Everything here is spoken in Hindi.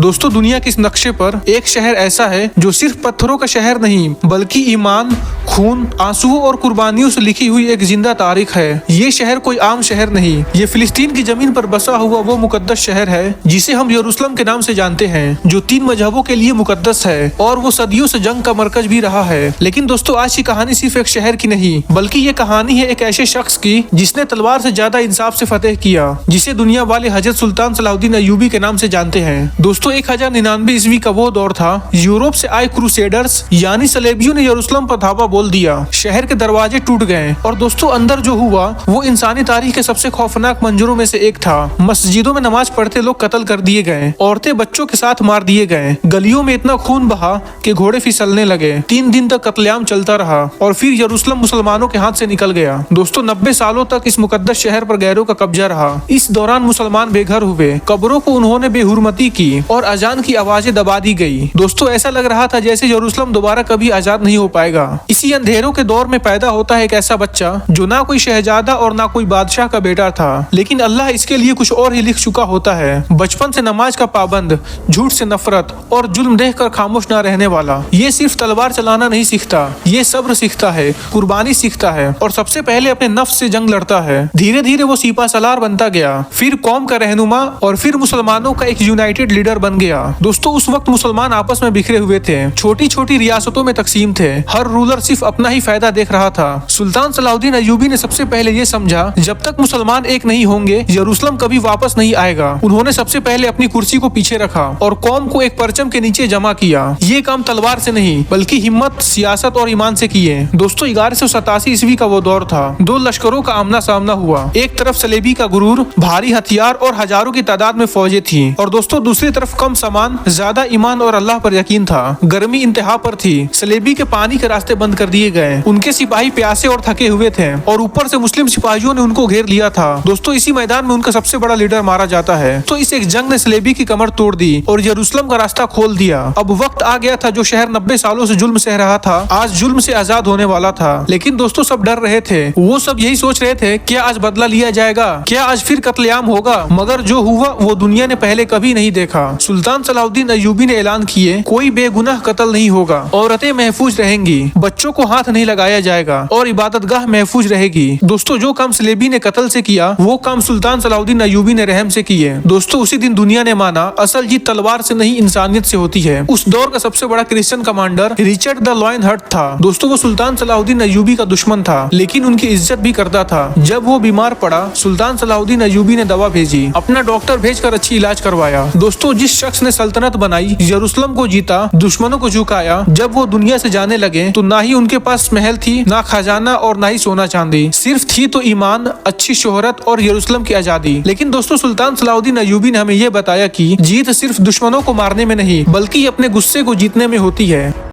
दोस्तों दुनिया के इस नक्शे पर एक शहर ऐसा है जो सिर्फ पत्थरों का शहर नहीं बल्कि ईमान, खून, आंसुओं और कुर्बानियों से लिखी हुई एक जिंदा तारीख है। ये शहर कोई आम शहर नहीं, ये फिलिस्तीन की जमीन पर बसा हुआ वो मुकद्दस शहर है जिसे हम यरूशलेम के नाम से जानते हैं, जो 3 मजहबों के लिए मुकद्दस है और वो सदियों से जंग का मरकज भी रहा है। लेकिन दोस्तों आज की कहानी सिर्फ एक शहर की नहीं बल्कि ये कहानी है एक ऐसे शख्स की जिसने तलवार से ज्यादा इंसाफ से फतेह किया, जिसे दुनिया वाले हजरत सुल्तान सलाहुद्दीन अय्यूबी के नाम से जानते हैं। दोस्तों 1099 ईस्वी का वो दौर था, यूरोप से आए क्रूसेडर्स यानी सलेबियों ने यरूशलेम पर धावा बोल दिया। शहर के दरवाजे टूट गए और दोस्तों अंदर जो हुआ वो इंसानी तारीख के सबसे खौफनाक मंजरों में से एक था। मस्जिदों में नमाज पढ़ते लोग कत्ल कर दिए गए, औरतें बच्चों के साथ मार दिए गए, गलियों में इतना खून बहा कि घोड़े फिसलने लगे। 3 दिन तक कत्लेआम चलता रहा और फिर यरूशलेम मुसलमानों के हाथ से निकल गया। दोस्तों 90 सालों तक इस मुकद्दस शहर पर गैरों का कब्जा रहा। इस दौरान मुसलमान बेघर हुए, कब्रों को उन्होंने बेहुरमती की और अजान की आवाजें दबा दी गई। दोस्तों ऐसा लग रहा था जैसे यरूशलेम दोबारा कभी आजाद नहीं हो पाएगा। इसी अंधेरों के दौर में पैदा होता है एक ऐसा बच्चा जो ना कोई शहजादा और ना कोई बादशाह का बेटा था, लेकिन अल्लाह इसके लिए कुछ और ही लिख चुका होता है। बचपन से नमाज का पाबंद, झूठ से नफरत और जुल्म देखकर खामोश ना रहने वाला। ये सिर्फ तलवार चलाना नहीं सीखता, ये सब्र सीखता है, कुर्बानी सीखता है और सबसे पहले अपने नफ्स से जंग लड़ता है। धीरे धीरे वो सीपा सलार बनता गया, फिर कौम का रहनुमा और फिर मुसलमानों का एक यूनाइटेड लीडर बन गया। दोस्तों उस वक्त मुसलमान आपस में बिखरे हुए थे, छोटी छोटी रियासतों में तकसीम थे, हर रूलर सिर्फ अपना ही फायदा देख रहा था। सुल्तान सलाहुद्दीन अय्यूबी ने सबसे पहले ये समझा जब तक मुसलमान एक नहीं होंगे यरूशलेम कभी वापस नहीं आएगा। उन्होंने सबसे पहले अपनी कुर्सी को पीछे रखा और कौम को एक परचम के नीचे जमा किया। ये काम तलवार से नहीं बल्कि हिम्मत, सियासत और ईमान से किए। दोस्तों 1187 ईस्वी का वो दौर था, 2 लश्करों का आमना सामना हुआ। एक तरफ सलेबी का गुरूर, भारी हथियार और हजारों की तादाद में फौजें थी और दोस्तों दूसरी तरफ कम सामान, ज्यादा ईमान और अल्लाह पर यकीन था। गर्मी इंतहा पर थी, सलेबी के पानी के रास्ते बंद कर दिए गए, उनके सिपाही प्यासे और थके हुए थे और ऊपर से मुस्लिम सिपाहियों ने उनको घेर लिया था। दोस्तों इसी मैदान में उनका सबसे बड़ा लीडर मारा जाता है। तो इस एक जंग ने सलेबी की कमर तोड़ दी और यरूशलेम का रास्ता खोल दिया। अब वक्त आ गया था, जो शहर 90 सालों से जुल्म सह रहा था आज जुल्म से आजाद होने वाला था। लेकिन दोस्तों सब डर रहे थे, वो सब यही सोच रहे थे क्या आज बदला लिया जाएगा, क्या आज फिर कत्लेआम होगा। मगर जो हुआ वो दुनिया ने पहले कभी नहीं देखा। सुल्तान सलाहुद्दीन अय्यूबी ने ऐलान किए कोई बेगुनाह कत्ल नहीं होगा, औरतें महफूज रहेंगी, बच्चों को हाथ नहीं लगाया जाएगा और इबादतगाह महफूज रहेगी। दोस्तों जो काम सलेबी ने कत्ल से किया वो काम सुल्तान सलाहुद्दीन अय्यूबी ने रहम से किए। दोस्तों उसी दिन दुनिया ने माना असल जीत तलवार से नहीं इंसानियत से होती है। उस दौर का सबसे बड़ा Christian commander Richard the Lionheart था। दोस्तों वो सुल्तान सलाहुद्दीन अय्यूबी का दुश्मन था लेकिन उनकी इज्जत भी करता था। जब वो बीमार पड़ा सुल्तान सलाहुद्दीन अय्यूबी ने दवा भेजी, अपना डॉक्टर भेजकर अच्छी इलाज करवाया। दोस्तों जिस शख्स ने सल्तनत बनाई, यरूशलेम को जीता, दुश्मनों को झुकाया, जब वो दुनिया से जाने लगे तो ना ही उनके पास महल थी, ना खजाना और ना ही सोना चांदी, सिर्फ थी तो ईमान, अच्छी शोहरत और यरूशलेम की आजादी। लेकिन दोस्तों सुल्तान सलाहुद्दीन अय्यूबी ने हमें ये बताया कि जीत सिर्फ दुश्मनों को मारने में नहीं बल्कि अपने गुस्से को जीतने में होती है।